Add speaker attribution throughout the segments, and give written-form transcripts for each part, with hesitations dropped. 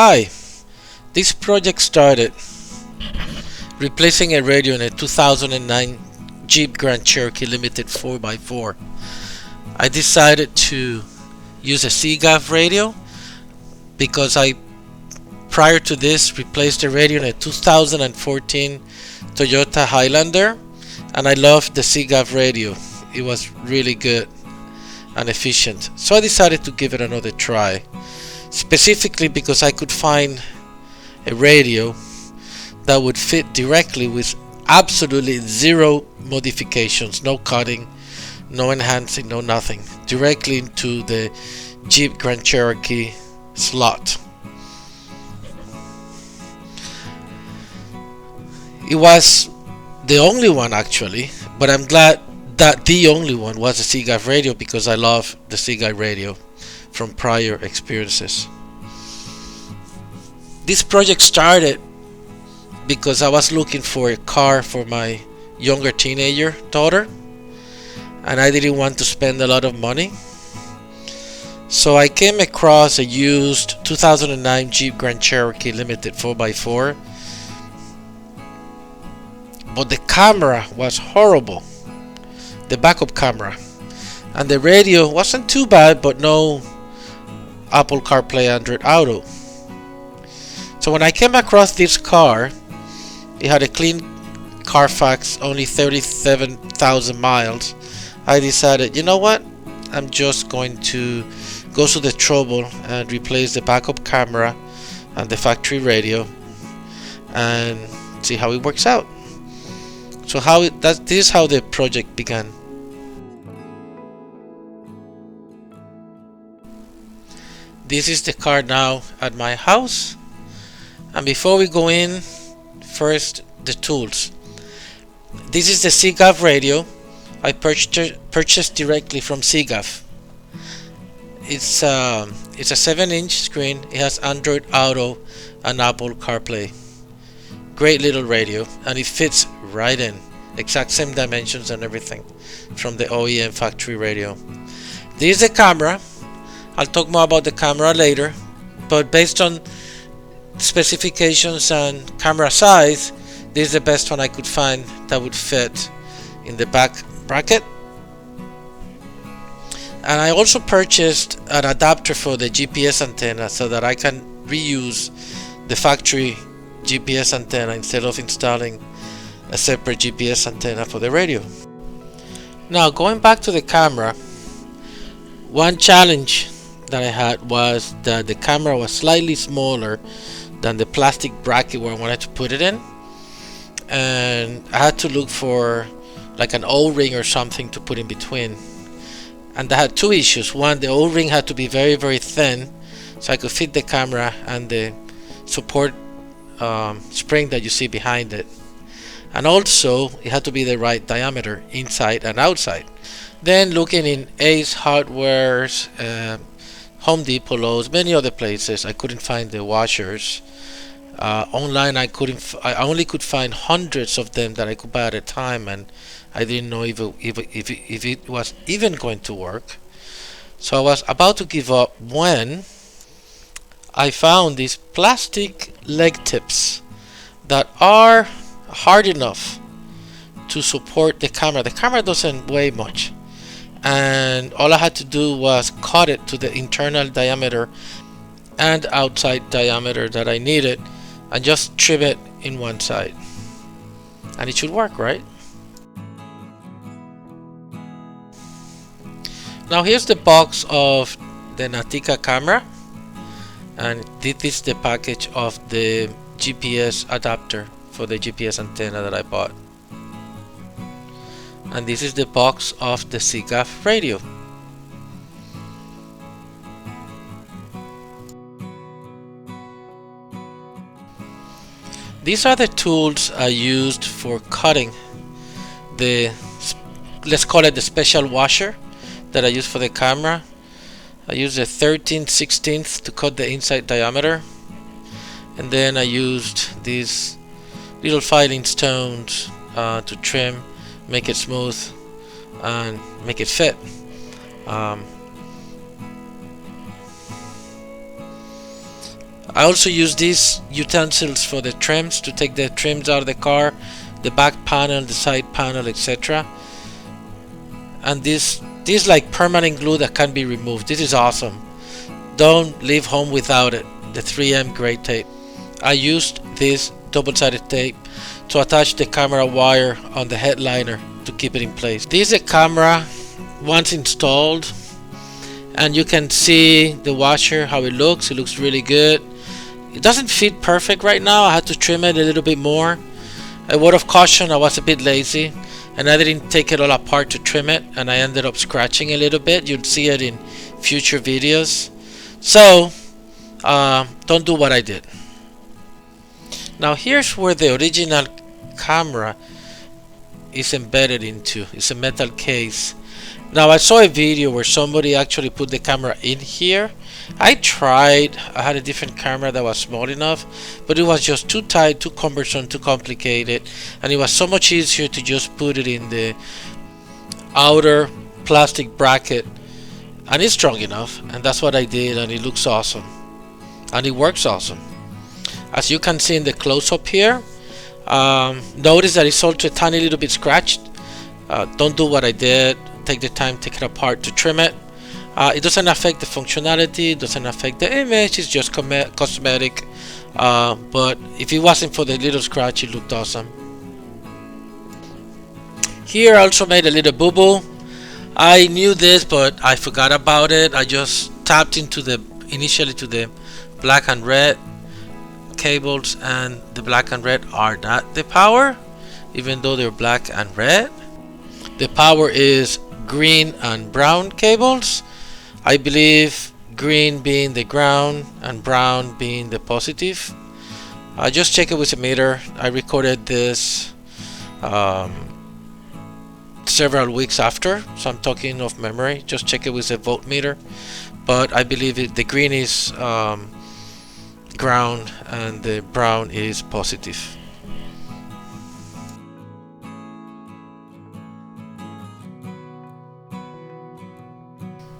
Speaker 1: Hi, this project started replacing a radio in a 2009 Jeep Grand Cherokee Limited 4x4. I decided to use a CGAV radio because I prior to this replaced the radio in a 2014 Toyota Highlander, and I loved the CGAV radio. It was really good and efficient, so I decided to give it another try, specifically because I could find a radio that would fit directly with absolutely zero modifications, no cutting, no enhancing, no nothing, directly into the Jeep Grand Cherokee slot. It was the only one actually, but I'm glad that the only one was a CGAV radio because I love the CGAV radio from prior experiences. This project started because I was looking for a car for my younger teenager daughter, and I didn't want to spend a lot of money. So I came across a used 2009 Jeep Grand Cherokee Limited 4x4, but the camera was horrible, the backup camera, and the radio wasn't too bad, but no Apple CarPlay, Android Auto. So when I came across this car, it had a clean Carfax, only 37,000 miles. I decided, you know what, I'm just going to go to the trouble and replace the backup camera and the factory radio and see how it works out. So this is how the project began. This is the car now at my house, and before we go in, first the tools. This is the CGAV radio I purchased directly from CGAV. It's a 7-inch screen. It has Android Auto and Apple CarPlay. Great little radio, and it fits right in, exact same dimensions and everything from the OEM factory radio. This is the camera. I'll talk more about the camera later, but based on specifications and camera size, this is the best one I could find that would fit in the back bracket. And I also purchased an adapter for the GPS antenna so that I can reuse the factory GPS antenna instead of installing a separate GPS antenna for the radio. Now, going back to the camera, one challenge that I had was that the camera was slightly smaller than the plastic bracket where I wanted to put it in, and I had to look for like an O-ring or something to put in between. And I had two issues. One, the O-ring had to be very, very thin so I could fit the camera and the support spring that you see behind it, and also it had to be the right diameter inside and outside. Then looking in Ace Hardware's, Home Depot, Lowe's, many other places, I couldn't find the washers. Online I only could find hundreds of them that I could buy at a time, and I didn't know if it was even going to work. So I was about to give up when I found these plastic leg tips that are hard enough to support the camera. The camera doesn't weigh much, and all I had to do was cut it to the internal diameter and outside diameter that I needed and just trim it in one side, and it should work, right? Now here's the box of the Natica camera, and this is the package of the GPS adapter for the GPS antenna that I bought, and this is the box of the CGAV radio. These are the tools I used for cutting the, let's call it the special washer that I used for the camera. I used a 13/16 to cut the inside diameter, and then I used these little filing stones to trim, make it smooth and make it fit. I also use these utensils for the trims, to take the trims out of the car, the back panel, the side panel, etc. And this like permanent glue that can be removed. This is awesome. Don't leave home without it. The 3M gray tape. I used this double-sided tape to attach the camera wire on the headliner to keep it in place. This is a camera once installed, and you can see the washer, how it looks. It looks really good. It doesn't fit perfect right now. I had to trim it a little bit more. A word of caution, I was a bit lazy and I didn't take it all apart to trim it, and I ended up scratching a little bit. You'll see it in future videos. So don't do what I did. Now here's where the original camera is embedded into. It's a metal case. Now I saw a video where somebody actually put the camera in here. I tried. I had a different camera that was small enough, but it was just too tight, too cumbersome, too complicated, and it was so much easier to just put it in the outer plastic bracket, and it's strong enough, and that's what I did, and it looks awesome and it works awesome. As you can see in the close-up here, notice that it's also a tiny little bit scratched. Don't do what I did. Take the time, take it apart to trim it. It doesn't affect the functionality, it doesn't affect the image, it's just cosmetic. But if it wasn't for the little scratch, it looked awesome. Here I also made a little boo-boo. I knew this, but I forgot about it. I just tapped into initially to the black and red cables, and the black and red are not the power, even though they're black and red. The power is green and brown cables. I believe green being the ground and brown being the positive. I just check it with a meter. I recorded this several weeks after, so I'm talking off memory. Just check it with a voltmeter, but I believe the green is ground and the brown is positive.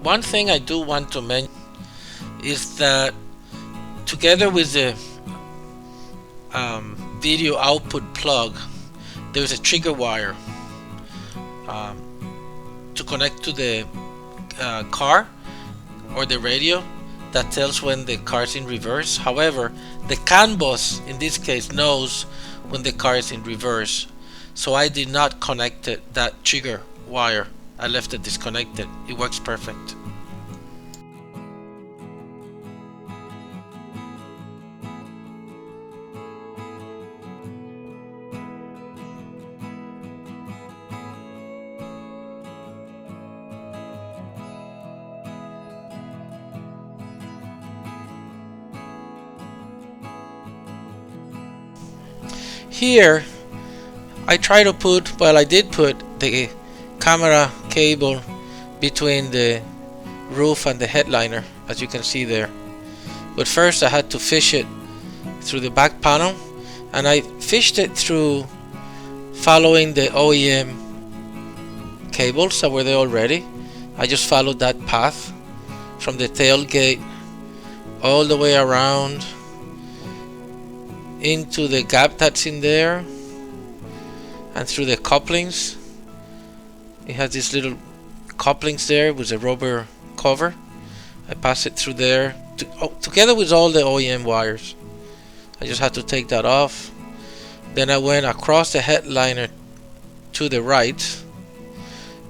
Speaker 1: One thing I do want to mention is that together with the video output plug, there's a trigger wire to connect to the car or the radio that tells when the car is in reverse. However, the CAN bus in this case knows when the car is in reverse, so I did not connect that trigger wire. I left it disconnected. It works perfect. Here I try to put, well, I did put the camera cable between the roof and the headliner, as you can see there. But first I had to fish it through the back panel, and I fished it through following the OEM cables that were there already. I just followed that path from the tailgate all the way around into the gap that's in there and through the couplings. It has these little couplings there with a rubber cover. I pass it through there together with all the OEM wires. I just had to take that off. Then I went across the headliner to the right.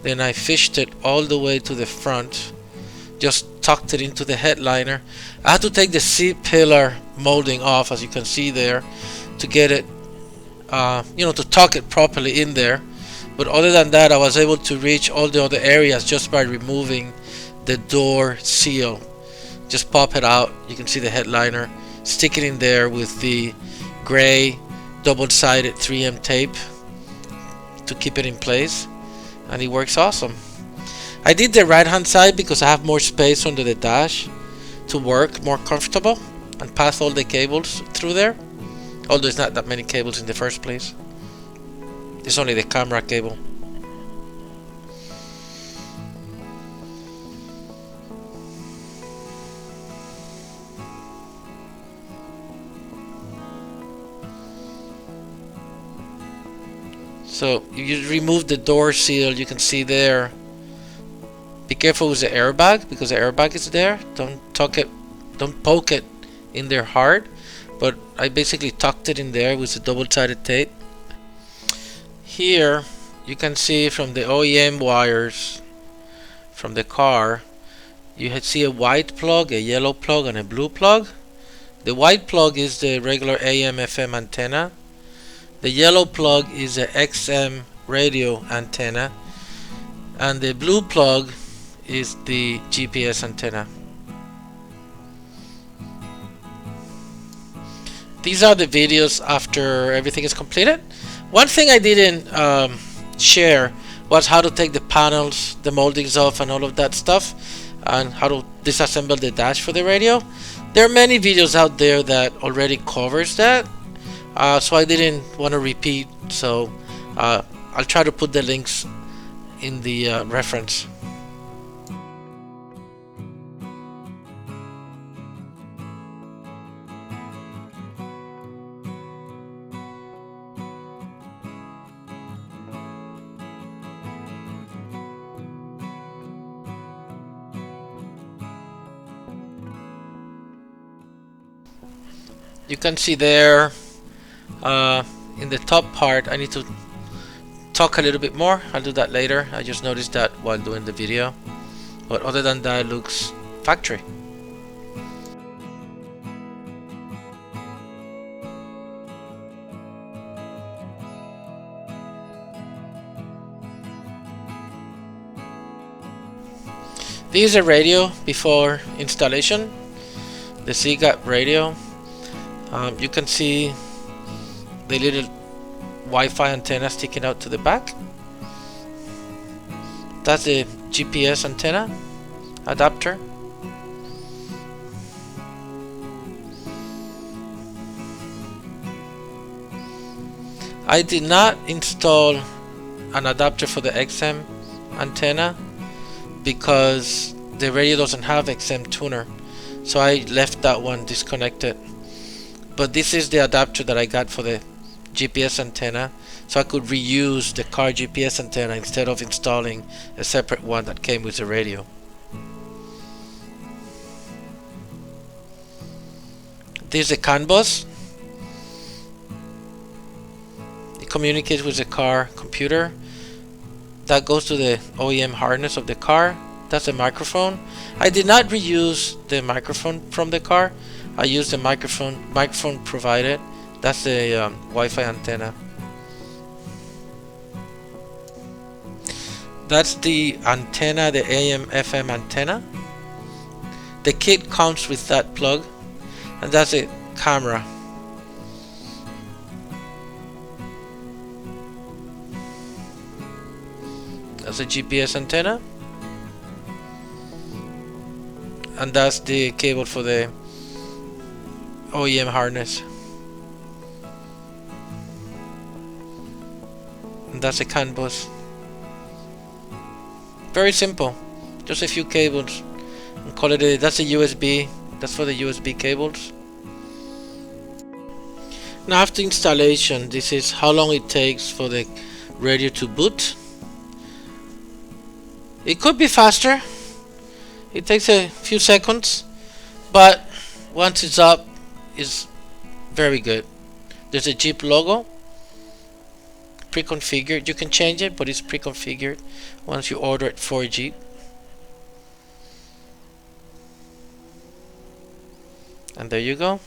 Speaker 1: Then I fished it all the way to the front, just tucked it into the headliner. I had to take the C-pillar molding off, as you can see there, to get it, to tuck it properly in there. But other than that, I was able to reach all the other areas just by removing the door seal. Just pop it out. You can see the headliner. Stick it in there with the gray double-sided 3M tape to keep it in place, and it works awesome. I did the right hand side because I have more space under the dash to work more comfortable and pass all the cables through there, although there's not that many cables in the first place. It's only the camera cable. So if you remove the door seal, you can see there. Be careful with the airbag because the airbag is there. Don't poke it in there hard. But I basically tucked it in there with the double-sided tape. Here you can see from the OEM wires from the car, you see a white plug, a yellow plug, and a blue plug. The white plug is the regular AM/FM antenna. The yellow plug is a XM radio antenna, and the blue plug is the GPS antenna. These are the videos after everything is completed. One thing I didn't share was how to take the panels, the moldings off, and all of that stuff, and how to disassemble the dash for the radio. There are many videos out there that already covers that, so I didn't want to repeat. So I'll try to put the links in the reference. You can see there in the top part, I need to talk a little bit more. I'll do that later. I just noticed that while doing the video. But other than that, it looks factory. This is a radio before installation, the CGAP radio. You can see the little Wi-Fi antenna sticking out to the back. That's the GPS antenna adapter. I did not install an adapter for the XM antenna because the radio doesn't have XM tuner, so I left that one disconnected. But this is the adapter that I got for the GPS antenna, so I could reuse the car GPS antenna instead of installing a separate one that came with the radio. This is a CAN bus. It communicates with the car computer. That goes to the OEM harness of the car. That's a microphone. I did not reuse the microphone from the car. I used the microphone provided. That's the Wi-Fi antenna. That's the antenna, the AM/FM antenna. The kit comes with that plug, and that's a camera. That's a GPS antenna, and that's the cable for the OEM harness. And that's a CAN bus. Very simple, just a few cables and call it a. That's a USB. That's for the USB cables. Now after installation, this is how long it takes for the radio to boot. It could be faster. It takes a few seconds, but once it's up, it's very good. There's a Jeep logo, pre-configured. You can change it, but it's pre-configured once you order it for Jeep. And there you go.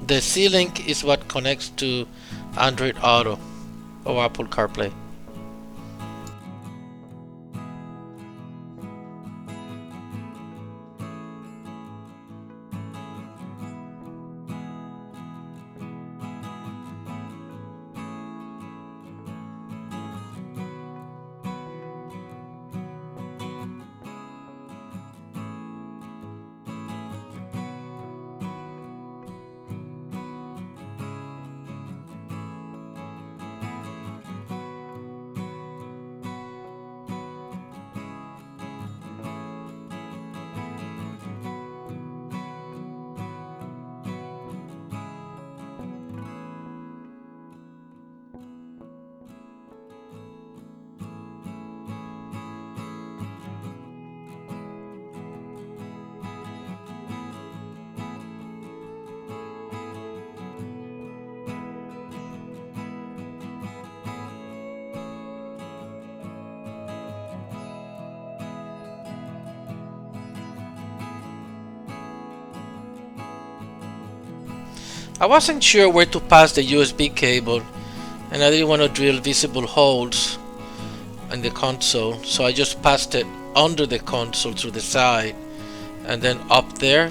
Speaker 1: The C-Link is what connects to Android Auto or Apple CarPlay. I wasn't sure where to pass the USB cable, and I didn't want to drill visible holes in the console, so I just passed it under the console through the side and then up there.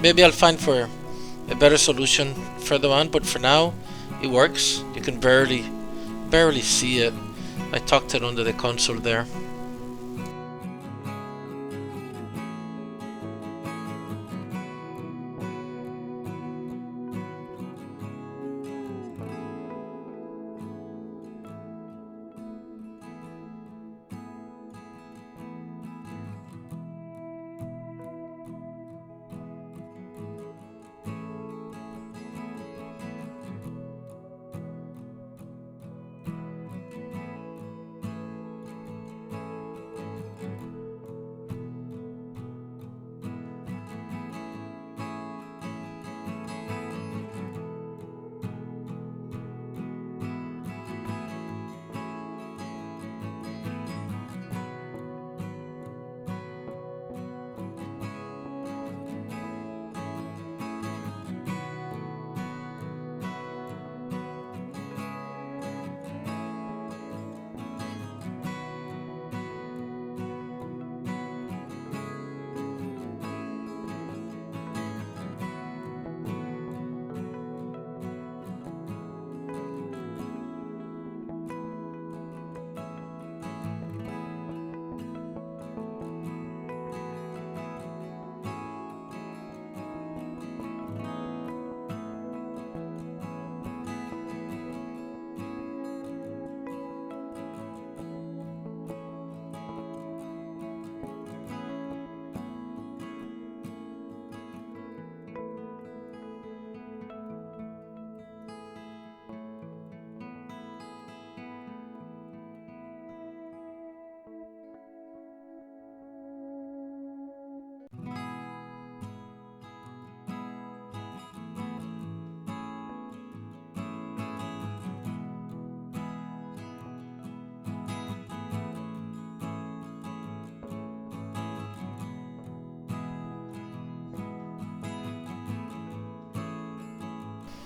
Speaker 1: Maybe I'll find for a better solution further on, but for now it works. You can barely see it. I tucked it under the console there.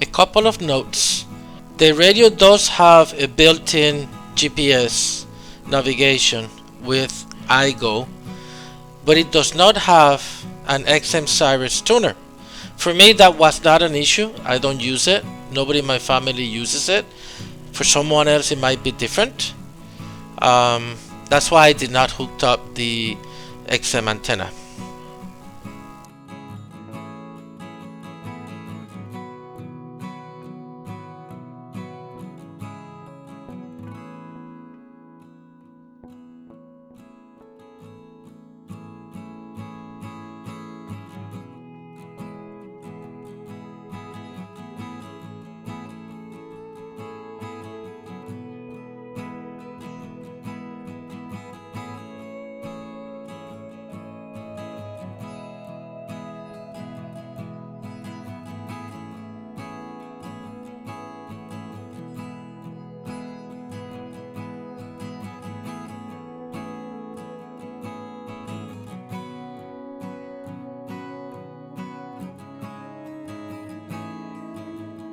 Speaker 1: A couple of notes. The radio does have a built-in GPS navigation with iGo, but it does not have an XM Cyrus tuner. For me, that was not an issue. I don't use it. Nobody in my family uses it. For someone else, it might be different. That's why I did not hook up the XM antenna.